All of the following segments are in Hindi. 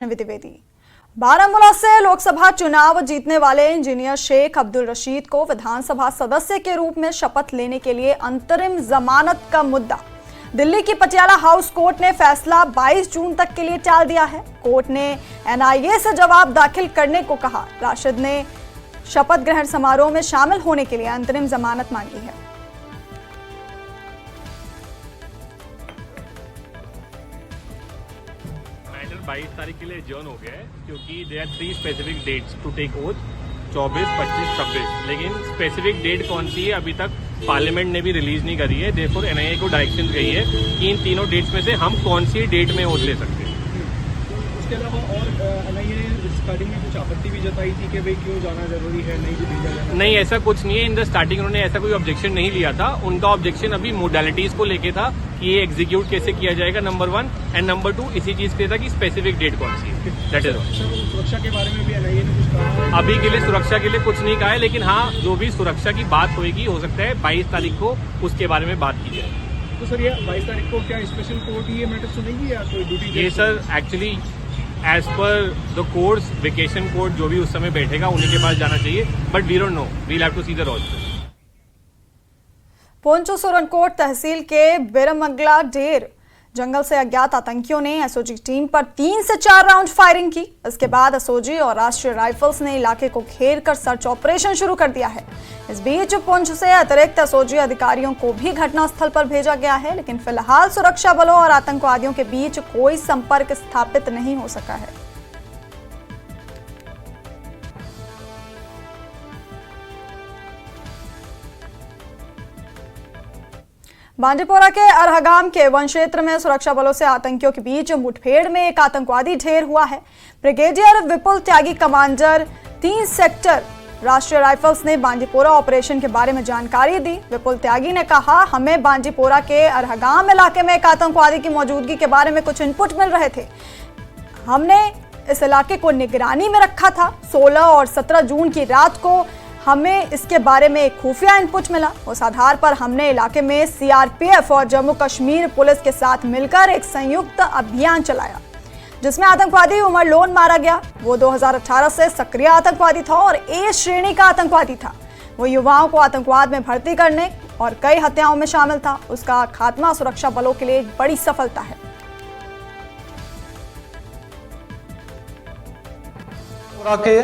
द्विवेदी। बारामूला से लोकसभा चुनाव जीतने वाले इंजीनियर शेख अब्दुल रशीद को विधानसभा सदस्य के रूप में शपथ लेने के लिए अंतरिम जमानत का मुद्दा दिल्ली की पटियाला हाउस कोर्ट ने फैसला 22 जून तक के लिए टाल दिया है। कोर्ट ने एनआईए से जवाब दाखिल करने को कहा। राशिद ने शपथ ग्रहण समारोह में शामिल होने के लिए अंतरिम जमानत मांगी है। मैटर 22 तारीख के लिए एडजर्न हो गया है क्योंकि they are 3 specific dates to take oath, 24, 25, 26। लेकिन स्पेसिफिक डेट कौन सी है अभी तक पार्लियामेंट ने भी रिलीज नहीं करी है। देयरफॉर एनआईए को डायरेक्शन गई है कि इन तीनों डेट्स में से हम कौन सी डेट में ओथ ले सकते हैं। उसके अलावा और एनआईए ने स्टार्टिंग में कुछ आपत्ति भी जताई थी कि भाई क्यों जाना जरूरी है, नहीं भेजा जाना। नहीं, ऐसा कुछ नहीं है। इन द स्टार्टिंग उन्होंने ऐसा कोई ऑब्जेक्शन नहीं लिया था। उनका ऑब्जेक्शन अभी मोडालिटीज को लेके था कि ये एग्जीक्यूट कैसे किया जाएगा, नंबर 1, एंड नंबर 2 इसी चीज पे था कि स्पेसिफिक डेट कौन सी है। That is all. सुरक्षा के बारे में भी एनआईए ने कुछ कहा? अभी के लिए सुरक्षा के लिए कुछ नहीं कहा है, लेकिन हाँ जो भी सुरक्षा की बात होगी हो सकता है 22 तारीख को उसके बारे में बात की जाए। तो सर ये 22 तारीख को क्या स्पेशल कोर्ट ये मैटर सुनेगी या कोई ड्यूटी? ये sir actually as per the courts vacation court जो भी उस समय बैठेगा उन्हीं के पास जाना चाहिए, but we don't know, we'll have to see the rules. पोंचो सोरनकोट तहसील के बिरमंगला ढेर जंगल से अज्ञात आतंकियों ने एसओजी टीम पर 3 से 4 राउंड फायरिंग की। इसके बाद एसओजी और राष्ट्रीय राइफल्स ने इलाके को घेर कर सर्च ऑपरेशन शुरू कर दिया है। इस बीच पुंछ से अतिरिक्त एसओजी अधिकारियों को भी घटनास्थल पर भेजा गया है, लेकिन फिलहाल सुरक्षा बलों और आतंकवादियों के बीच कोई संपर्क स्थापित नहीं हो सका है। बांदीपोरा के अरहगाम के वन क्षेत्र में सुरक्षा बलों से आतंकियों के बीच मुठभेड़ में एक आतंकवादी ढेर हुआ है। ब्रिगेडियर विपुल त्यागी कमांडर 3 सेक्टर राष्ट्रीय राइफल्स ने बांदीपोरा ऑपरेशन के बारे में जानकारी दी। विपुल त्यागी ने कहा, हमें बांदीपोरा के अरहगाम इलाके में एक आतंकवादी की मौजूदगी के बारे में कुछ इनपुट मिल रहे थे। हमने इस इलाके को निगरानी में रखा था। 16 और 17 जून की रात को हमें इसके बारे में एक खुफिया इनपुट मिला। उस आधार पर हमने इलाके में सीआरपीएफ और जम्मू कश्मीर पुलिस के साथ मिलकर एक संयुक्त अभियान चलाया, जिसमें आतंकवादी उमर लोन मारा गया। वो 2018 से सक्रिय आतंकवादी था और ए श्रेणी का आतंकवादी था। वो युवाओं को आतंकवाद में भर्ती करने और कई हत्याओं में शामिल था। उसका खात्मा सुरक्षा बलों के लिए एक बड़ी सफलता है। के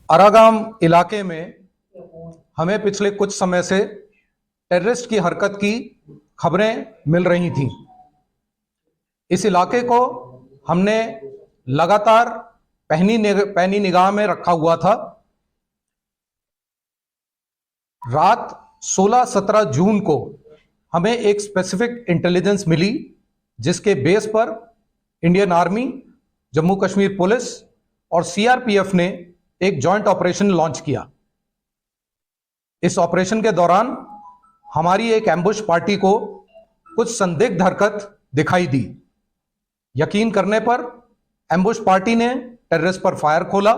अरागाम इलाके में हमें पिछले कुछ समय से टेररिस्ट की हरकत की खबरें मिल रही थीं। इस इलाके को हमने लगातार पैनी निगाह में रखा हुआ था। रात 16-17 जून को हमें एक स्पेसिफिक इंटेलिजेंस मिली, जिसके बेस पर Indian army, Jammu Kashmir police और सीआरपीएफ ने एक जॉइंट ऑपरेशन लॉन्च किया। इस ऑपरेशन के दौरान हमारी एक एम्बुश पार्टी को कुछ संदिग्ध हरकत दिखाई दी। यकीन करने पर एम्बुश पार्टी ने टेररिस्ट पर फायर खोला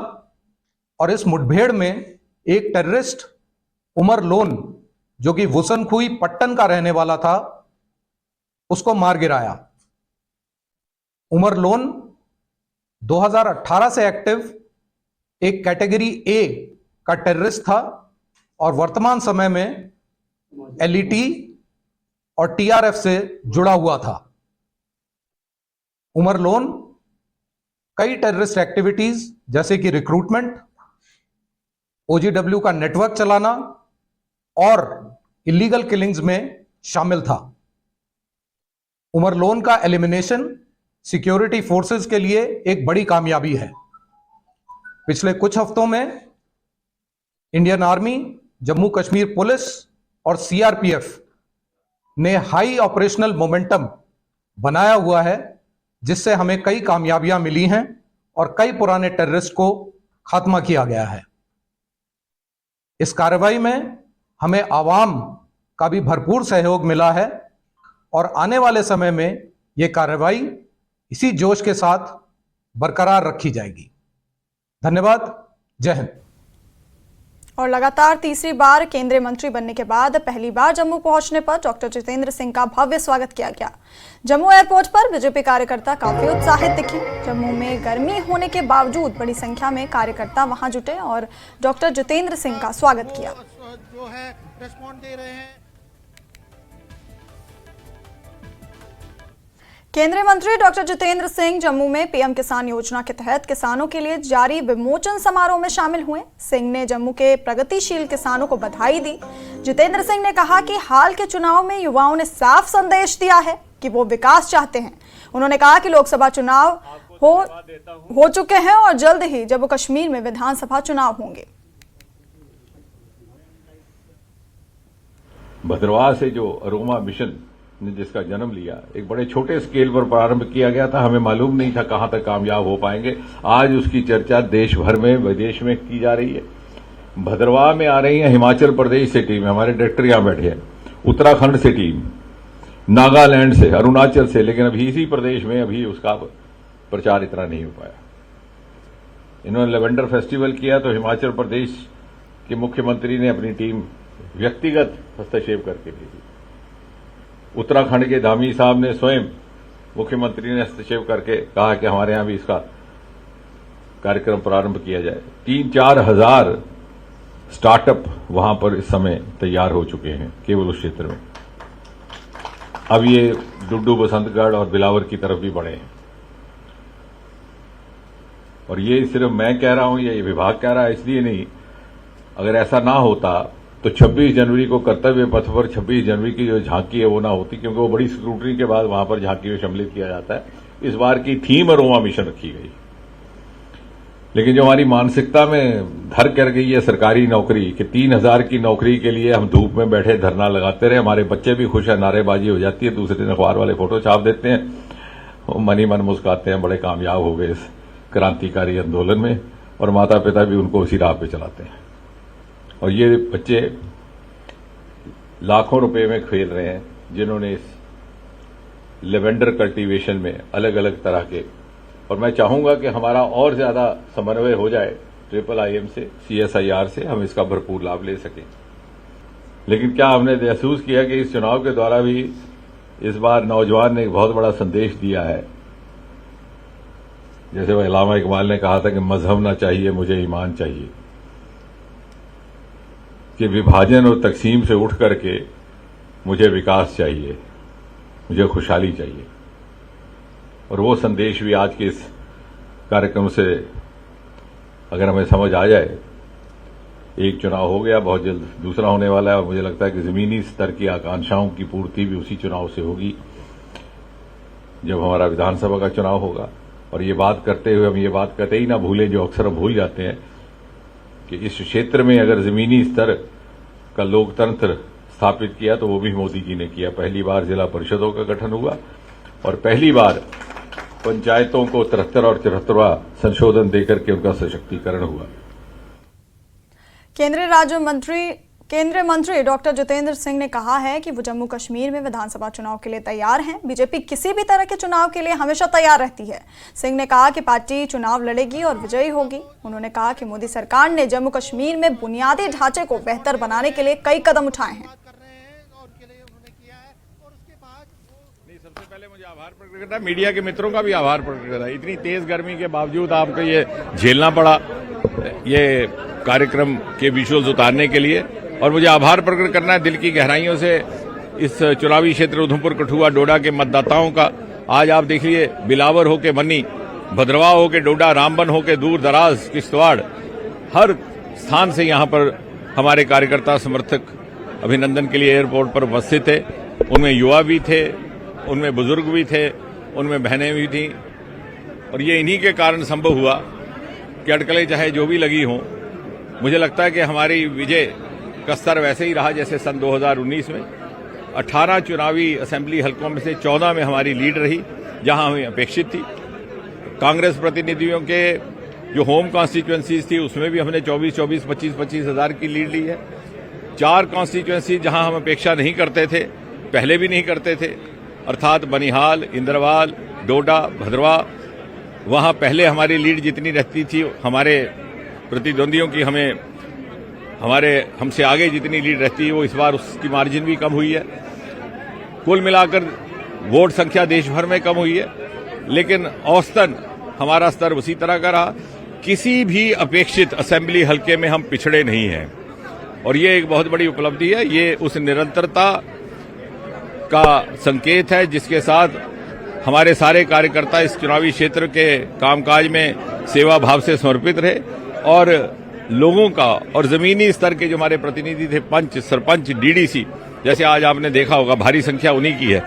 और इस मुठभेड़ में एक टेररिस्ट उमर लोन, जो कि वुसनखुई पट्टन का रहने वाला था, उसको मार गिराया। उमर लोन 2018 से एक्टिव एक कैटेगरी ए का टेररिस्ट था और वर्तमान समय में एलईटी और टीआरएफ से जुड़ा हुआ था। उमर लोन कई टेररिस्ट एक्टिविटीज जैसे कि रिक्रूटमेंट, ओजीडब्ल्यू का नेटवर्क चलाना और इलीगल किलिंग्स में शामिल था। उमर लोन का एलिमिनेशन सिक्योरिटी फोर्सेस के लिए एक बड़ी कामयाबी है। पिछले कुछ हफ्तों में Indian army, Jammu Kashmir police और सीआरपीएफ ने हाई ऑपरेशनल मोमेंटम बनाया हुआ है, जिससे हमें कई कामयाबियां मिली हैं और कई पुराने टेररिस्ट को खात्मा किया गया है। इस कार्रवाई में हमें आवाम का भी भरपूर सहयोग मिला है और आने वाले समय में यह कार्रवाई इसी जोश के साथ बरकरार रखी जाएगी। धन्यवाद। जय हिंद। और लगातार तीसरी बार केंद्रीय मंत्री बनने के बाद पहली बार जम्मू पहुंचने पर डॉक्टर जितेंद्र सिंह का भव्य स्वागत किया गया। जम्मू एयरपोर्ट पर बीजेपी कार्यकर्ता काफी उत्साहित दिखे। जम्मू में गर्मी होने के बावजूद बड़ी संख्या में कार्यकर्ता वहां जुटे और डॉक्टर जितेंद्र सिंह का स्वागत किया। जो है रिस्पॉन्ड दे रहे हैं। केंद्रीय मंत्री डॉक्टर जितेंद्र सिंह जम्मू में पीएम किसान योजना के तहत किसानों के लिए जारी विमोचन समारोह में शामिल हुए। सिंह ने जम्मू के प्रगतिशील किसानों को बधाई दी। जितेंद्र सिंह ने कहा कि हाल के चुनाव में युवाओं ने साफ संदेश दिया है कि वो विकास चाहते हैं। उन्होंने कहा कि लोकसभा चुनाव हो चुके हैं और जल्द ही जम्मू कश्मीर में विधानसभा चुनाव होंगे। भद्रवाह से जो अरोमा मिशन ने जिसका जन्म लिया, एक बड़े छोटे स्केल पर प्रारंभ किया गया था। हमें मालूम नहीं था कहां तक कामयाब हो पाएंगे। आज उसकी चर्चा देश भर में, विदेश में की जा रही है। भद्रवाह में आ रही है हिमाचल प्रदेश से टीम, हमारे डायरेक्टर यहां बैठे हैं, उत्तराखंड से टीम, नागालैंड से, अरुणाचल से, लेकिन अभी इसी प्रदेश में अभी उसका प्रचार इतना नहीं हो पाया। इन्होंने लेवेंडर फेस्टिवल किया तो हिमाचल प्रदेश के मुख्यमंत्री ने अपनी टीम व्यक्तिगत हस्तक्षेप करके भेजी। उत्तराखंड के धामी साहब ने स्वयं, मुख्यमंत्री ने हस्तक्षेप करके कहा कि हमारे यहां भी इसका कार्यक्रम प्रारंभ किया जाए। 3-4 हजार स्टार्टअप वहां पर इस समय तैयार हो चुके हैं केवल उस क्षेत्र में। अब ये डुड्डू, बसंतगढ़ और बिलावर की तरफ भी बढ़े हैं। और ये सिर्फ मैं कह रहा हूं, ये विभाग कह रहा है, इसलिए नहीं। अगर ऐसा ना होता तो 26 जनवरी को कर्तव्य पथ पर 26 जनवरी की जो झांकी है वो ना होती, क्योंकि वो बड़ी स्क्रूटनी के बाद वहां पर झांकी में सम्मिलित किया जाता है। इस बार की थीम अरोमा मिशन रखी गई। लेकिन जो हमारी मानसिकता में धर कर गई है सरकारी नौकरी, कि 3000 की नौकरी के लिए हम धूप में बैठे धरना लगाते रहे, हमारे बच्चे भी खुश है, नारेबाजी हो जाती है, दूसरे दिन अखबार वाले फोटो छाप देते हैं, वो मन ही मन मुस्कुराते हैं, बड़े कामयाब हो गए इस क्रांतिकारी आंदोलन में, और माता पिता भी उनको उसी राह पे चलाते हैं। और ये बच्चे लाखों रुपए में खेल रहे हैं, जिन्होंने इस लेवेंडर कल्टीवेशन में अलग अलग तरह के, और मैं चाहूंगा कि हमारा और ज्यादा समन्वय हो जाए IIIM से, CSIR से, हम इसका भरपूर लाभ ले सकें। लेकिन क्या हमने महसूस किया कि इस चुनाव के द्वारा भी इस बार नौजवान ने एक बहुत बड़ा संदेश दिया है। जैसे वह अल्लामा इकबाल ने कहा था कि मजहब ना चाहिए, मुझे ईमान चाहिए, कि विभाजन और तकसीम से उठ करके मुझे विकास चाहिए, मुझे खुशहाली चाहिए। और वो संदेश भी आज के इस कार्यक्रम से अगर हमें समझ आ जाए, एक चुनाव हो गया, बहुत जल्द दूसरा होने वाला है, और मुझे लगता है कि जमीनी स्तर की आकांक्षाओं की पूर्ति भी उसी चुनाव से होगी जब हमारा विधानसभा का चुनाव होगा। और ये बात करते हुए हम ये बात कतई ना भूलें, जो अक्सर हम भूल जाते हैं, कि इस क्षेत्र में अगर जमीनी स्तर का लोकतंत्र स्थापित किया तो वो भी मोदी जी ने किया। पहली बार जिला परिषदों का गठन हुआ और पहली बार पंचायतों को 73 और 74वां संशोधन देकर के उनका सशक्तिकरण हुआ। केंद्रीय मंत्री डॉक्टर जितेंद्र सिंह ने कहा है कि वो जम्मू कश्मीर में विधानसभा चुनाव के लिए तैयार हैं। बीजेपी किसी भी तरह के चुनाव के लिए हमेशा तैयार रहती है। सिंह ने कहा कि पार्टी चुनाव लड़ेगी और विजयी होगी। उन्होंने कहा कि मोदी सरकार ने जम्मू कश्मीर में बुनियादी ढांचे को बेहतर बनाने के लिए कई कदम उठाए हैं। सबसे पहले मुझे आभार प्रकट करना है, मीडिया के मित्रों का भी आभार प्रकट करना है। इतनी तेज गर्मी के बावजूद आपको ये झेलना पड़ा, ये कार्यक्रम के विजुअल्स उतारने के लिए। और मुझे आभार प्रकट करना है दिल की गहराइयों से इस चुनावी क्षेत्र उधमपुर, कठुआ, डोडा के मतदाताओं का। आज आप देखिए, बिलावर हो के मन्नी, भद्रवाह हो के डोडा, रामबन हो के दूर दराज किश्तवाड़, हर स्थान से यहाँ पर हमारे कार्यकर्ता समर्थक अभिनंदन के लिए एयरपोर्ट पर उपस्थित थे। उनमें युवा भी थे, उनमें बुजुर्ग भी थे, उनमें बहनें भी थीं। और ये इन्हीं के कारण संभव हुआ कि अटकलें चाहे जो भी लगी हों, मुझे लगता है कि हमारी विजय का स्तर वैसे ही रहा जैसे सन 2019 में। 18 चुनावी असेंबली हलकों में से 14 में हमारी लीड रही, जहां हमें अपेक्षित थी। कांग्रेस प्रतिनिधियों के जो होम कॉन्स्टिट्यूएंसीज थी उसमें भी हमने 24-24, 25-25 हजार की लीड ली है। 4 कॉन्स्टिट्यूएंसी जहां हम अपेक्षा नहीं करते थे, पहले भी नहीं करते थे, अर्थात बनिहाल, इंद्रवाल, डोडा, भद्रवाह, वहां पहले हमारी लीड जितनी रहती थी, हमारे प्रतिद्वंदियों की हमें हमसे आगे जितनी लीड रहती है वो इस बार उसकी मार्जिन भी कम हुई है। कुल मिलाकर वोट संख्या देश भर में कम हुई है, लेकिन औसतन हमारा स्तर उसी तरह का रहा। किसी भी अपेक्षित असेंबली हलके में हम पिछड़े नहीं हैं और ये एक बहुत बड़ी उपलब्धि है। ये उस निरंतरता का संकेत है जिसके साथ हमारे सारे कार्यकर्ता इस चुनावी क्षेत्र के कामकाज में सेवा भाव से समर्पित रहे और लोगों का और जमीनी स्तर के जो हमारे प्रतिनिधि थे, पंच, सरपंच, डीडीसी, जैसे आज आपने देखा होगा भारी संख्या उन्हीं की है,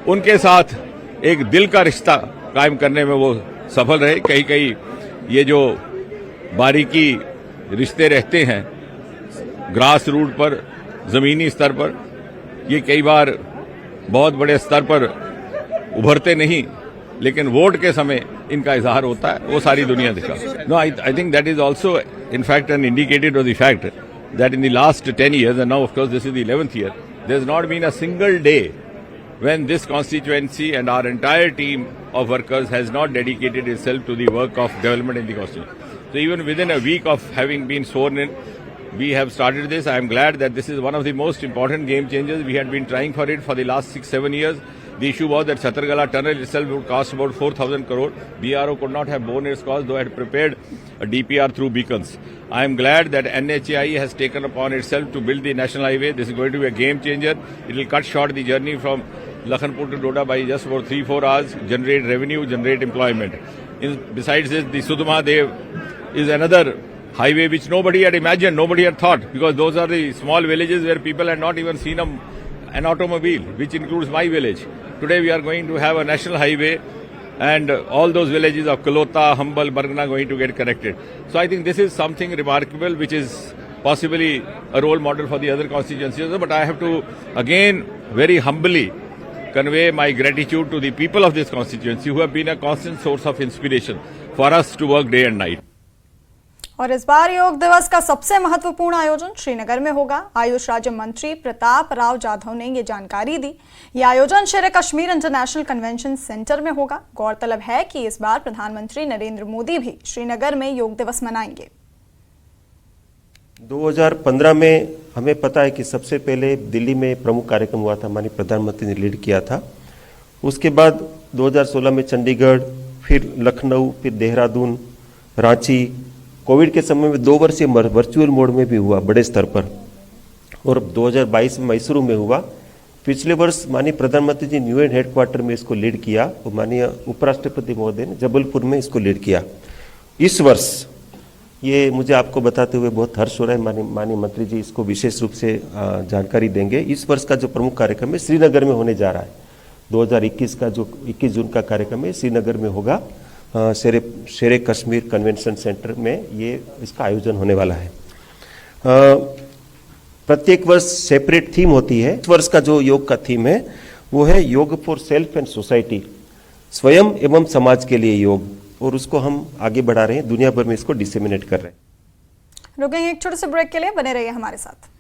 उनके साथ एक दिल का रिश्ता कायम करने में वो सफल रहे। कहीं कहीं ये जो बारीकी रिश्ते रहते हैं ग्रास रूट पर, जमीनी स्तर पर, ये कई बार बहुत बड़े स्तर पर उभरते नहीं, लेकिन वोट के समय इनका इजहार होता है, वो सारी दुनिया दिखा। No, I think that is also in fact an indicated of the fact that in the last 10 years and now of course this is the 11th year, there has not been a single day when this constituency and our entire team of workers has not dedicated itself to the work of development in the constituency. So even within a week of having been sworn in, we have started this. I am glad that this is one of the most important game changers. We had been trying for it for the last 6-7 years. The issue was that Chhatargala tunnel itself would cost about 4,000 crore. BRO could not have borne its cost, though it had prepared a DPR through beacons. I am glad that NHAI has taken upon itself to build the national highway. This is going to be a game changer. It will cut short the journey from Lakhanpur to Doda by just about 3-4 hours, generate revenue, generate employment. Besides this, the Sudmahadev is another highway which nobody had imagined, nobody had thought, because those are the small villages where people had not even seen an automobile, which includes my village. Today we are going to have a national highway and all those villages of Kalota, Hambal, Bargana going to get connected. So I think this is something remarkable which is possibly a role model for the other constituencies. But I have to again very humbly convey my gratitude to the people of this constituency who have been a constant source of inspiration for us to work day and night. और इस बार योग दिवस का सबसे महत्वपूर्ण आयोजन श्रीनगर में होगा। आयुष राज्य मंत्री प्रताप राव जाधव ने ये जानकारी दी। ये आयोजन शेर कश्मीर इंटरनेशनल कन्वेंशन सेंटर में होगा। गौरतलब है कि इस बार प्रधानमंत्री नरेंद्र मोदी भी श्रीनगर में योग दिवस मनाएंगे। 2015 में हमें पता है कि सबसे पहले दिल्ली में प्रमुख कार्यक्रम हुआ था, माननीय प्रधानमंत्री ने लीड किया था। उसके बाद 2016 में चंडीगढ़, फिर लखनऊ, फिर देहरादून, रांची, कोविड के समय में 2 वर्षीय वर्चुअल मोड में भी हुआ बड़े स्तर पर, और 2022 में मैसूरू में हुआ। पिछले वर्ष माननीय प्रधानमंत्री जी न्यू हेडक्वार्टर में इसको लीड किया और माननीय उपराष्ट्रपति महोदय ने जबलपुर में इसको लीड किया। इस वर्ष ये मुझे आपको बताते हुए बहुत हर्ष हो रहा है, माननीय मंत्री जी इसको विशेष रूप से जानकारी देंगे। इस वर्ष का जो प्रमुख कार्यक्रम है श्रीनगर में होने जा रहा है। 2021 का जो 21 जून का कार्यक्रम है श्रीनगर में होगा, शेर कश्मीर कन्वेंशन सेंटर में ये इसका आयोजन होने वाला है। प्रत्येक वर्ष सेपरेट थीम होती है। इस वर्ष का जो योग का थीम है वो है योग फॉर सेल्फ एंड सोसाइटी, स्वयं एवं समाज के लिए योग, और उसको हम आगे बढ़ा रहे हैं, दुनिया भर में इसको डिसेमिनेट कर रहे हैं। रुकेंगे एक छोटे से ब्रेक के लिए, बने रहिए हमारे साथ।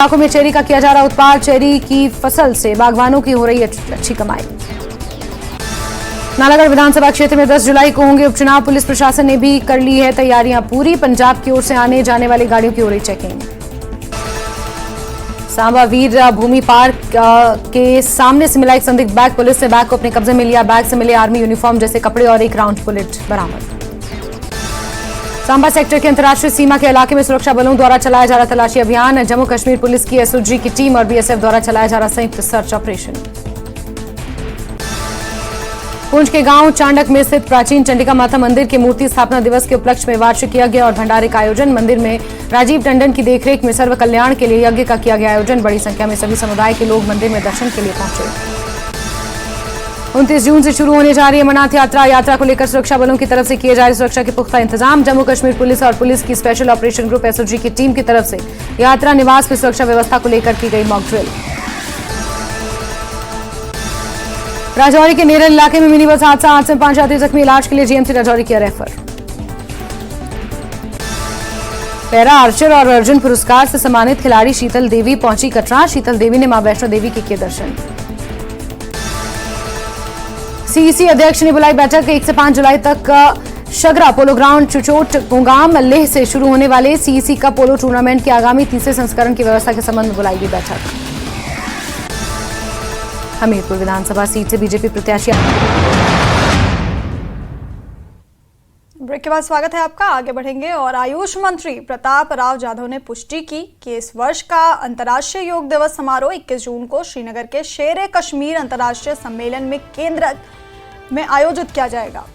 इलाकों में चेरी का किया जा रहा उत्पाद, चेरी की फसल से बागवानों की हो रही अच्छी कमाई। नालागढ़ विधानसभा क्षेत्र में 10 जुलाई को होंगे उपचुनाव। पुलिस प्रशासन ने भी कर ली है तैयारियां पूरी। पंजाब की ओर से आने जाने वाली गाड़ियों की हो रही चेकिंग। सांबा वीर भूमि पार्क के सामने से मिला एक संदिग्ध बैग, पुलिस ने बैग को अपने कब्जे में लिया। बैग से मिले आर्मी यूनिफॉर्म जैसे कपड़े और एक राउंड बुलेट बरामद। सांबा सेक्टर के अंतर्राष्ट्रीय सीमा के इलाके में सुरक्षा बलों द्वारा चलाया जा रहा तलाशी अभियान। जम्मू कश्मीर पुलिस की एसओजी की टीम और बीएसएफ द्वारा चलाया जा रहा संयुक्त सर्च ऑपरेशन। पुंछ के गांव चांडक में स्थित प्राचीन चंडिका माता मंदिर के मूर्ति स्थापना दिवस के उपलक्ष्य में वार्षिक यज्ञ और भंडारे का आयोजन। मंदिर में राजीव टंडन की देखरेख में सर्व कल्याण के लिए यज्ञ का किया गया आयोजन। बड़ी संख्या में सभी समुदाय के लोग मंदिर में दर्शन के लिए पहुंचे। 29 जून से शुरू होने जा रही अमरनाथ यात्रा को लेकर सुरक्षा बलों की तरफ से किए जा रहे सुरक्षा के पुख्ता इंतजाम। जम्मू कश्मीर पुलिस और पुलिस की स्पेशल ऑपरेशन ग्रुप एसओजी की टीम की तरफ से यात्रा निवास में सुरक्षा व्यवस्था को लेकर की गई मॉक ड्रिल। राजौरी के नेरल इलाके में मिनी बस हादसा, 8 से 5 यात्री जख्मी, इलाज के लिए जीएमसी राजौरी किया रेफर। पैरा आर्चर और अर्जुन पुरस्कार से सम्मानित खिलाड़ी शीतल देवी पहुंची कटरा। शीतल देवी ने मां वैष्णो देवी के किए दर्शन। सीईसी अध्यक्ष ने बुलाई बैठक। 1 से 5 जुलाई तक शगरा पोलो ग्राउंड चुचोट गोंगाम लेह से शुरू होने वाले सीईसी का पोलो टूर्नामेंट के आगामी तीसरे संस्करण की व्यवस्था के संबंध में बुलाई गई बैठक। हमीरपुर विधानसभा सीट से बीजेपी प्रत्याशी। ब्रेक के बाद स्वागत है आपका। आगे बढ़ेंगे और आयुष मंत्री प्रताप राव जाधव ने पुष्टि की कि इस वर्ष का अंतर्राष्ट्रीय योग दिवस समारोह 21 जून को श्रीनगर के शेर कश्मीर अंतर्राष्ट्रीय सम्मेलन में केंद्र में आयोजित किया जाएगा।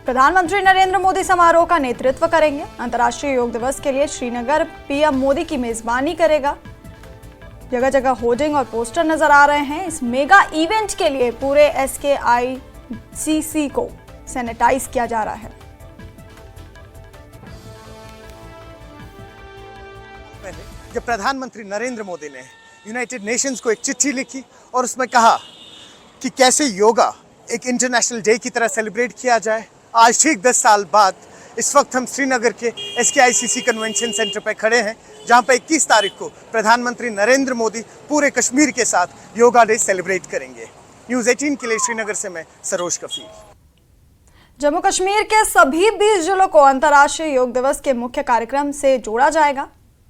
प्रधानमंत्री नरेंद्र मोदी समारोह का नेतृत्व करेंगे। अंतर्राष्ट्रीय योग दिवस के लिए श्रीनगर पीएम मोदी की मेजबानी करेगा। जगह जगह होर्डिंग और पोस्टर नजर आ रहे हैं। इस मेगा इवेंट के लिए पूरे SKICC को सैनिटाइज किया जा रहा है। जब प्रधानमंत्री नरेंद्र मोदी ने यूनाइटेड नेशंस को एक चिट्ठी लिखी और उसमें कहा कि कैसे योगा एक इंटरनेशनल डे की तरह सेलिब्रेट किया जाए, आज ठीक 10 साल बाद इस वक्त हम श्रीनगर के SKICC कन्वेंशन सेंटर पर खड़े हैं, जहां पर 21 तारीख को प्रधानमंत्री नरेंद्र मोदी पूरे कश्मीर के साथ योगा डे सेलिब्रेट करेंगे। न्यूज़ 18 के लिए श्रीनगर से मैं सरोज कफील। जम्मू कश्मीर के सभी 20 जिलों को अंतर्राष्ट्रीय योग दिवस के मुख्य कार्यक्रम से जोड़ा जाएगा।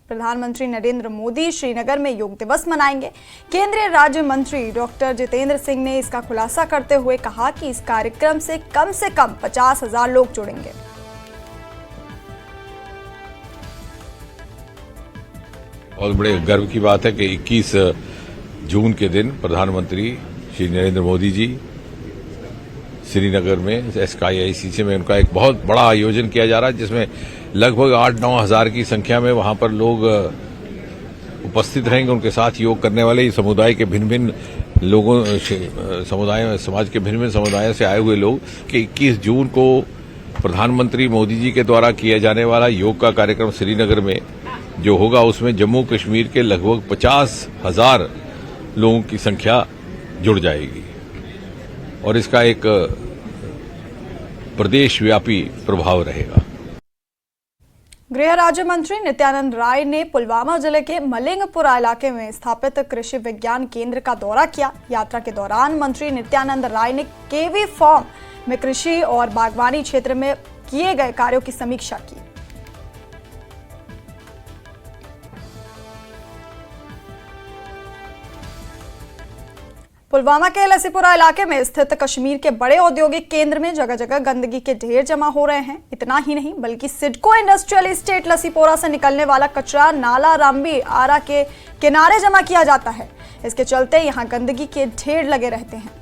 प्रधानमंत्री नरेंद्र मोदी श्रीनगर में योग दिवस मनाएंगे। केंद्रीय राज्य मंत्री डॉक्टर जितेंद्र सिंह ने इसका खुलासा करते हुए कहा कि इस कार्यक्रम से कम 50,000 लोग जुड़ेंगे। बहुत बड़े गर्व की बात है कि 21 जून के दिन प्रधानमंत्री श्री नरेंद्र मोदी जी श्रीनगर में SKICC में उनका एक बहुत बड़ा आयोजन किया जा रहा है, जिसमें लगभग 8-9 हज़ार की संख्या में वहां पर लोग उपस्थित रहेंगे। उनके साथ योग करने वाले समुदाय के भिन्न भिन्न लोगों समाज के भिन्न भिन्न समुदायों से आए हुए लोग कि 21 जून को प्रधानमंत्री मोदी जी के द्वारा किया जाने वाला योग का कार्यक्रम श्रीनगर में जो होगा, उसमें जम्मू कश्मीर के लगभग 50,000 लोगों की संख्या जुड़ जाएगी और इसका एक प्रदेश व्यापी प्रभाव रहेगा। गृह राज्य मंत्री नित्यानंद राय ने पुलवामा जिले के मलिंगपुरा इलाके में स्थापित कृषि विज्ञान केंद्र का दौरा किया। यात्रा के दौरान मंत्री नित्यानंद राय ने केवी फार्म में कृषि और बागवानी क्षेत्र में किए गए कार्यों की समीक्षा की। पुलवामा के लसीपुरा इलाके में स्थित कश्मीर के बड़े औद्योगिक केंद्र में जगह जगह गंदगी के ढेर जमा हो रहे हैं। इतना ही नहीं बल्कि सिडको इंडस्ट्रियल एस्टेट लसीपोरा से निकलने वाला कचरा नाला रामबी आरा के किनारे जमा किया जाता है। इसके चलते यहां गंदगी के ढेर लगे रहते हैं।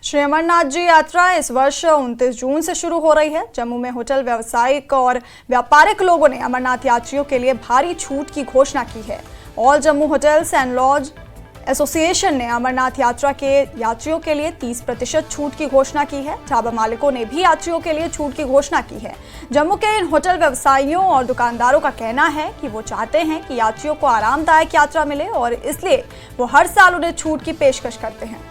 श्री अमरनाथ जी यात्रा इस वर्ष 29 जून से शुरू हो रही है। जम्मू में होटल व्यवसायिक और व्यापारिक लोगों ने अमरनाथ यात्रियों के लिए भारी छूट की घोषणा की है। All Jammu hotels and lodge association ने अमरनाथ यात्रा के यात्रियों के लिए 30% छूट की घोषणा की है। ढाबा मालिकों ने भी यात्रियों के लिए छूट की घोषणा की है। जम्मू के इन होटल व्यवसायियों और दुकानदारों का कहना है कि वो चाहते हैं कि यात्रियों को आरामदायक यात्रा मिले और इसलिए वो हर साल उन्हें छूट की पेशकश करते हैं।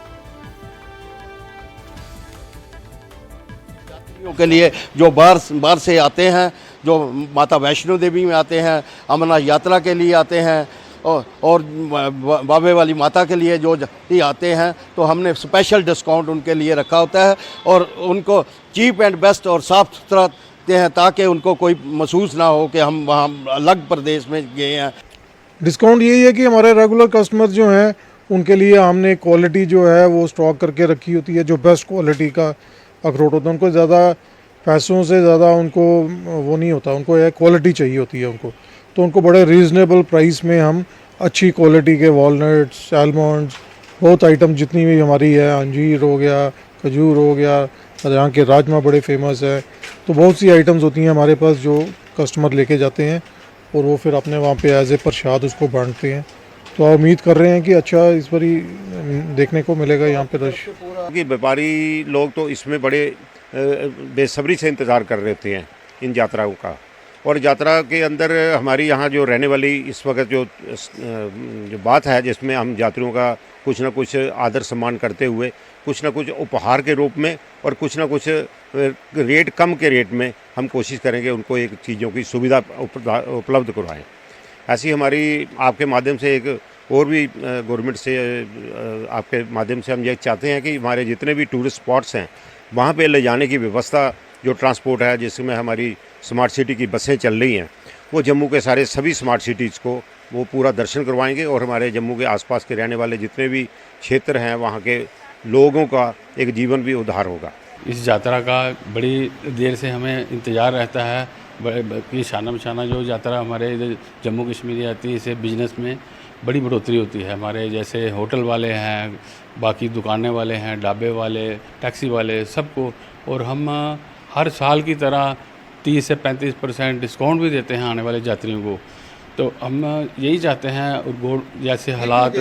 के लिए जो बाहर से आते हैं, जो माता वैष्णो देवी में आते हैं, अमरनाथ यात्रा के लिए आते हैं और बाबे वाली माता के लिए जो ही आते हैं, तो हमने स्पेशल डिस्काउंट उनके लिए रखा होता है और उनको चीप एंड बेस्ट और साफ सुथरा देते हैं ताकि उनको कोई महसूस ना हो कि हम वहाँ अलग प्रदेश में गए हैं। डिस्काउंट यही है कि हमारे रेगुलर कस्टमर जो हैं उनके लिए हमने क्वालिटी जो है वो स्टॉक करके रखी होती है। जो बेस्ट क्वालिटी का अखरोट होता है, उनको ज़्यादा पैसों से ज़्यादा उनको वो नहीं होता, उनको यह क्वालिटी चाहिए होती है उनको, तो उनको बड़े रीज़नेबल प्राइस में हम अच्छी क्वालिटी के वॉलनट्स, सैलमंड्स, बहुत आइटम जितनी भी हमारी है, अंजीर हो गया, खजूर हो गया, यहाँ के राजमा बड़े फेमस है, तो बहुत सी आइटम्स होती हैं हमारे पास जो कस्टमर लेके जाते हैं और वो फिर अपने वहाँ पे एज ए प्रसाद उसको बांटते हैं। तो आप उम्मीद कर रहे हैं कि अच्छा इस बार ही देखने को मिलेगा यहाँ पे रश। कि व्यापारी लोग तो इसमें बड़े बेसब्री से इंतज़ार कर रहे थे इन यात्राओं का, और यात्रा के अंदर हमारी यहाँ जो रहने वाली इस वक्त जो बात है जिसमें हम यात्रियों का कुछ ना कुछ आदर सम्मान करते हुए कुछ ना कुछ उपहार के रूप में और कुछ ना कुछ रेट कम के रेट में हम कोशिश करेंगे उनको एक चीज़ों की सुविधा उपलब्ध करवाएं। ऐसी हमारी आपके माध्यम से एक और भी गवर्नमेंट से आपके माध्यम से हम ये चाहते हैं कि हमारे जितने भी टूरिस्ट स्पॉट्स हैं वहाँ पे ले जाने की व्यवस्था, जो ट्रांसपोर्ट है जिसमें हमारी स्मार्ट सिटी की बसें चल रही हैं, वो जम्मू के सारे सभी स्मार्ट सिटीज़ को वो पूरा दर्शन करवाएंगे और हमारे जम्मू के आसपास के रहने वाले जितने भी क्षेत्र हैं वहाँ के लोगों का एक जीवन भी उद्धार होगा। इस यात्रा का बड़ी देर से हमें इंतज़ार रहता है कि शाना बशाना जो यात्रा हमारे इधर जम्मू कश्मीर आती है, इससे बिजनेस में बड़ी बढ़ोतरी होती है। हमारे जैसे होटल वाले हैं, बाकी दुकानें वाले हैं, ढाबे वाले, टैक्सी वाले, सबको। और हम हर साल की तरह 30 से 35% डिस्काउंट भी देते हैं आने वाले यात्रियों को। तो हम यही चाहते हैं, और जैसे हालात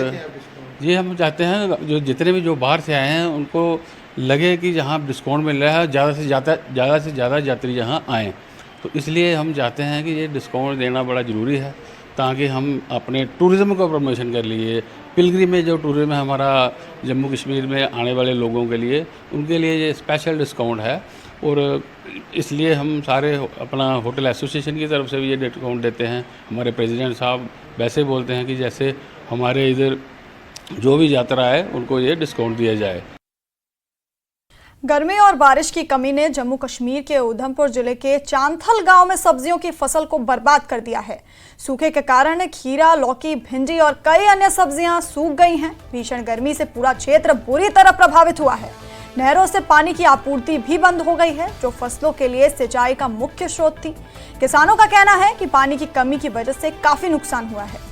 ये हम चाहते हैं जो जितने भी जो बाहर से आए हैं उनको लगे कि जहाँ डिस्काउंट मिल रहा है, ज़्यादा से ज़्यादा यात्री यहाँ आएँ। तो इसलिए हम चाहते हैं कि ये डिस्काउंट देना बड़ा ज़रूरी है, ताकि हम अपने टूरिज़्म को प्रमोशन कर लिए। पिलग्रिमेज जो टूरिज़्म है हमारा जम्मू कश्मीर में आने वाले लोगों के लिए, उनके लिए ये स्पेशल डिस्काउंट है। और इसलिए हम सारे अपना होटल एसोसिएशन की तरफ से भी ये डिस्काउंट देते हैं। हमारे प्रेसिडेंट साहब वैसे बोलते हैं कि जैसे हमारे इधर जो भी यात्रा है उनको ये डिस्काउंट दिया जाए। गर्मी और बारिश की कमी ने जम्मू कश्मीर के उधमपुर जिले के चांथल गांव में सब्जियों की फसल को बर्बाद कर दिया है। सूखे के कारण खीरा, लौकी, भिंडी और कई अन्य सब्जियां सूख गई हैं। भीषण गर्मी से पूरा क्षेत्र बुरी तरह प्रभावित हुआ है। नहरों से पानी की आपूर्ति भी बंद हो गई है, जो फसलों के लिए सिंचाई का मुख्य स्रोत थी। किसानों का कहना है कि पानी की कमी की वजह से काफी नुकसान हुआ है।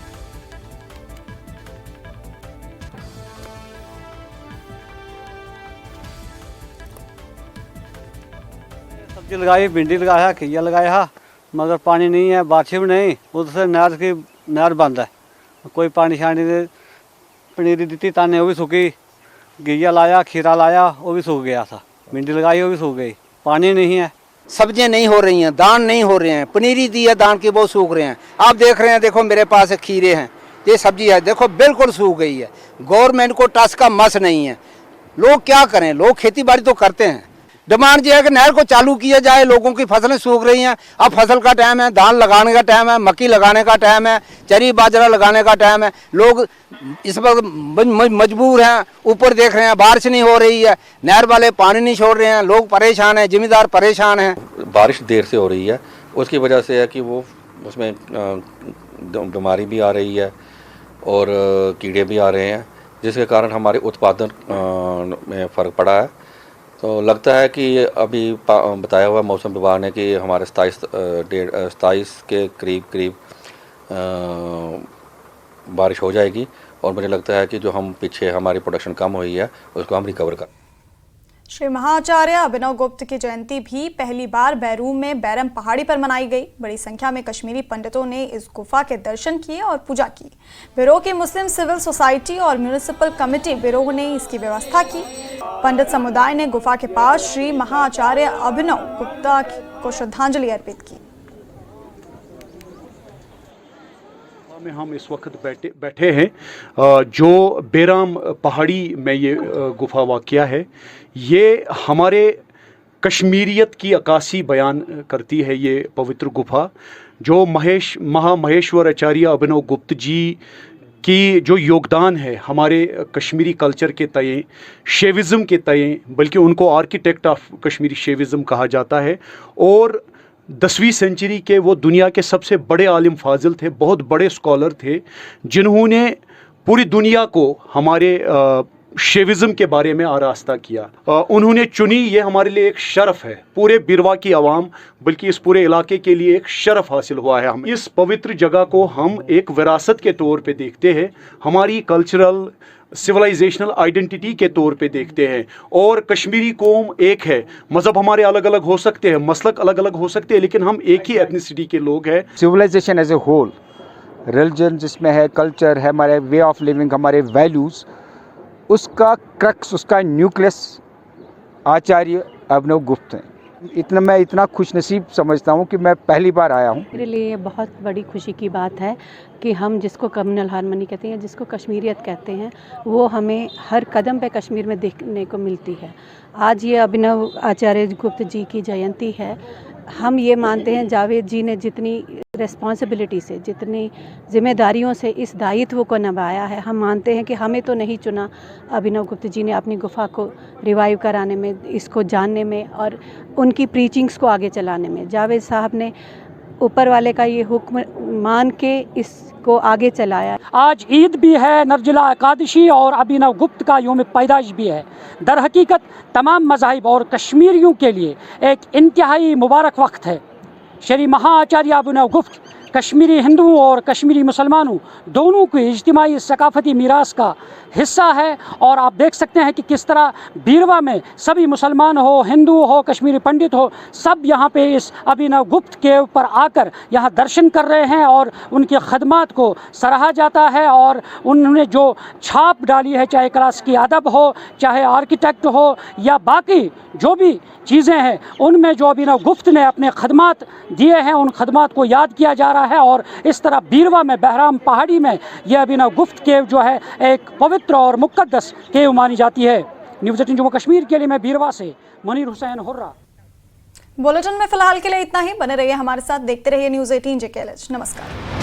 सब्जी लगाई, भिंडी लगाया, खीरा लगाया, मगर पानी नहीं है, बारिश भी नहीं। उधर से नहर बंद है, कोई पानी शानी नहीं। पनीरी दी ताने वो भी सूखी, घिया लाया, खीरा लाया, वो भी सूख गया था। भिंडी लगाई, वो भी सूख गई, पानी नहीं है। सब्जियां नहीं हो रही हैं, दान नहीं हो रहे हैं, पनीरी दी है दान के बहुत सूख रहे हैं। आप देख रहे हैं, देखो मेरे पास खीरे हैं, ये सब्जी है, देखो बिल्कुल सूख गई है। गवर्नमेंट को टस का मस नहीं है। लोग क्या करें, लोग खेती बाड़ी तो करते हैं। डिमांड ये है कि नहर को चालू किया जाए। लोगों की फसलें सूख रही हैं। अब फसल का टाइम है, धान लगाने का टाइम है, मक्की लगाने का टाइम है, चरी बाजरा लगाने का टाइम है। लोग इस वक्त मजबूर हैं। ऊपर देख रहे हैं, बारिश नहीं हो रही है, नहर वाले पानी नहीं छोड़ रहे हैं, लोग परेशान हैं, जिम्मेदार परेशान हैं। बारिश देर से हो रही है, उसकी वजह से है कि वो उसमें बीमारी भी आ रही है और कीड़े भी आ रहे हैं, जिसके कारण हमारे उत्पादन में फ़र्क पड़ा है। तो लगता है कि अभी बताया हुआ मौसम विभाग ने कि हमारे 27 के करीब बारिश हो जाएगी। और मुझे लगता है कि जो हम पीछे हमारी प्रोडक्शन कम हुई है उसको हम रिकवर कर। श्री महाआचार्य अभिनव गुप्त की जयंती भी पहली बार बैरूम में बैरम पहाड़ी पर मनाई गई। बड़ी संख्या में कश्मीरी पंडितों ने इस गुफा के दर्शन किए और पूजा की। बिरोह की मुस्लिम सिविल सोसाइटी और म्यूनिसिपल कमेटी बिरोह ने इसकी व्यवस्था की। पंडित समुदाय ने गुफा के पास श्री महाआचार्य अभिनव गुप्ता को श्रद्धांजलि अर्पित की। में हम इस वक्त बैठे हैं, जो बैराम पहाड़ी में ये गुफा वाक़या है, ये हमारे कश्मीरियत की अक्कासी बयान करती है। ये पवित्र गुफा जो महामहेश्वर आचार्य अभिनव गुप्त जी की जो योगदान है हमारे कश्मीरी कल्चर के तय, शेविज़म के तय, बल्कि उनको आर्किटेक्ट ऑफ कश्मीरी शेविज़म कहा जाता है। और 10वीं सेंचुरी के वो दुनिया के सबसे बड़े आलिम फाजिल थे, बहुत बड़े स्कॉलर थे, जिन्होंने पूरी दुनिया को हमारे शेविज़म के बारे में आरास्ता किया। उन्होंने चुनी, ये हमारे लिए एक शरफ़ है, पूरे बिरवा की आवाम बल्कि इस पूरे इलाके के लिए एक शरफ़ हासिल हुआ है। हम इस पवित्र जगह को हम एक विरासत के तौर पे देखते हैं, हमारी कल्चरल सिविलाइजेशनल आइडेंटिटी के तौर पे देखते हैं। और कश्मीरी कौम एक है, मज़हब हमारे अलग अलग हो सकते हैं, मसलक अलग अलग हो सकते हैं, लेकिन हम एक ही एथनिसिटी के लोग हैं। Civilization as a whole, religion जिसमें है, कल्चर है, हमारे वे ऑफ लिविंग, हमारे वैल्यूज़, उसका क्रक्स, उसका न्यूक्लियस आचार्य अभिनव गुप्त हैं। मैं इतना खुश नसीब समझता हूँ कि मैं पहली बार आया हूँ। मेरे लिए बहुत बड़ी खुशी की बात है कि हम जिसको कम्युनल हार्मनी कहते हैं, जिसको कश्मीरियत कहते हैं, वो हमें हर कदम पे कश्मीर में देखने को मिलती है। आज ये अभिनव आचार्य गुप्त जी की जयंती है। हम ये मानते हैं जावेद जी ने जितनी रिस्पॉन्सिबिलिटी से, जितनी जिम्मेदारियों से इस दायित्व को निभाया है। हम मानते हैं कि हमें तो नहीं चुना अभिनव गुप्त जी ने अपनी गुफा को रिवाइव कराने में, इसको जानने में और उनकी प्रीचिंग्स को आगे चलाने में। जावेद साहब ने ऊपर वाले का ये हुक्म मान के इसको आगे चलाया। आज ईद भी है, निर्जला एकादशी और अभिनव गुप्त का यौम पैदाइश भी है। दर हकीकत तमाम मज़ाहिब और कश्मीरियों के लिए एक इंतहाई मुबारक वक्त है। श्री महाआचार्य अभिनव गुप्त कश्मीरी हिंदुओं और कश्मीरी मुसलमानों दोनों की इज्तिमाई सकाफती मीरास का हिस्सा है। और आप देख सकते हैं कि किस तरह बीरवा में सभी मुसलमान हो, हिंदू हो, कश्मीरी पंडित हो, सब यहाँ पे इस अभिनव गुप्त के ऊपर आकर यहाँ दर्शन कर रहे हैं और उनकी खदमात को सराहा जाता है। और उन्होंने जो छाप डाली है, चाहे क्लासिकी अदब हो, चाहे आर्किटेक्ट हो या बाकी जो भी चीज़ें हैं, उनमें जो अभिनव गुप्त ने अपने खदमात दिए हैं, उन खदमात को याद किया जा रहा है। और इस तरह बीरवा में, बहराम पहाड़ी में यह अभिनव गुप्त केव जो है एक पवित्र और मुक़द्दस केव मानी जाती है। न्यूज़ 18 जम्मू कश्मीर के लिए मैं बीरवा से मुनीर हुसैन हुर्रा। बुलेटिन में फिलहाल के लिए इतना ही। बने रहिए हमारे साथ, देखते रहिए न्यूज़ 18 JKLH। नमस्कार।